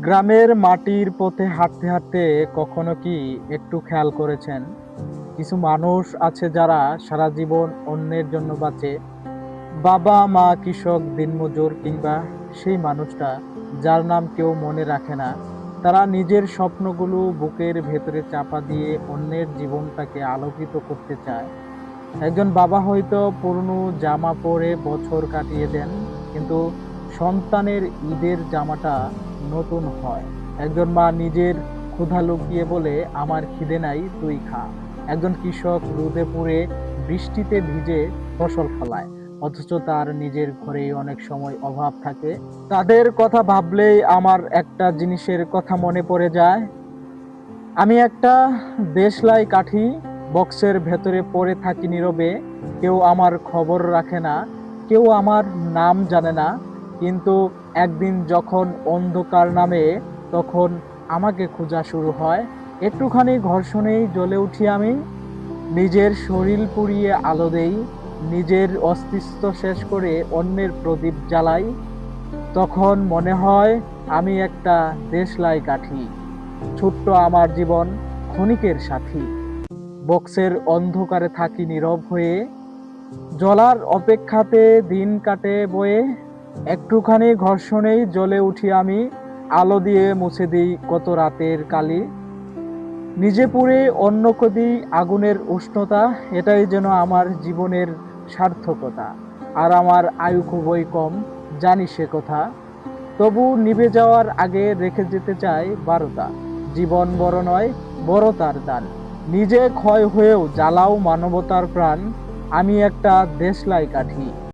গ্রামের মাটির পথে হাঁটতে হাঁটতে কখনো কি একটু খেয়াল করেছেন, কিছু মানুষ আছে যারা সারা জীবন অন্যের জন্য বাঁচে। বাবা মা কৃষক, দিনমজুর, কিংবা সেই মানুষটা যার নাম কেউ মনে রাখে না। তারা নিজের স্বপ্নগুলো বুকের ভেতরে চাপা দিয়ে অন্যের জীবনটাকে আলোকিত করতে চায়। একজন বাবা হয়তো পুরনো জামা পরে বছর কাটিয়ে দেন, কিন্তু সন্তানের ঈদের জামাটা নতুন হয়। একজন মা নিজের ক্ষুধা লুকিয়ে বলে, আমার খিদে নাই, তুই খা। একজন কৃষক রোদে পুড়ে বৃষ্টিতে ভিজে ফসল ফলায়, অথচ তার নিজের ঘরেই অনেক সময় অভাব থাকে। তাদের কথা ভাবলেই আমার একটা জিনিসের কথা মনে পড়ে যায়। আমি একটা দেশলাই কাঠি, বক্সের ভেতরে পড়ে থাকি নীরবে। কেউ আমার খবর রাখে না, কেউ আমার নাম জানে না। কিন্তু একদিন যখন অন্ধকার নামে, তখন আমাকে খোঁজা শুরু হয়। একটুখানি ঘর্ষণেই জ্বলে উঠি আমি। নিজের শরীর পুড়িয়ে আলো দেই, নিজের অস্তিত্ব শেষ করে অন্যের প্রদীপ জ্বালাই। তখন মনে হয় আমি একটা দেশলাই কাঠি, ছোট্ট আমার জীবন ক্ষণিকের সাথী। বক্সের অন্ধকারে থাকি নীরব হয়ে, জ্বলার অপেক্ষাতে দিন কাটে বয়ে। একটুখানি ঘর্ষণেই জ্বলে উঠি আমি, আলো দিয়ে মুছে দিই কত রাতের কালি। নিজে পুড়ে অন্যকে দিই আগুনের উষ্ণতা, এটাই যেন আমার জীবনের সার্থকতা। আর আমার আয়ু খুবই কম, জানি সে কথা। তবু নিভে যাওয়ার আগে রেখে যেতে চাই বারতা। জীবন বড় নয়, বড় তার দান। নিজে ক্ষয় হয়েও জ্বালাও মানবতার প্রাণ। আমি একটা দেশলাই কাঠি।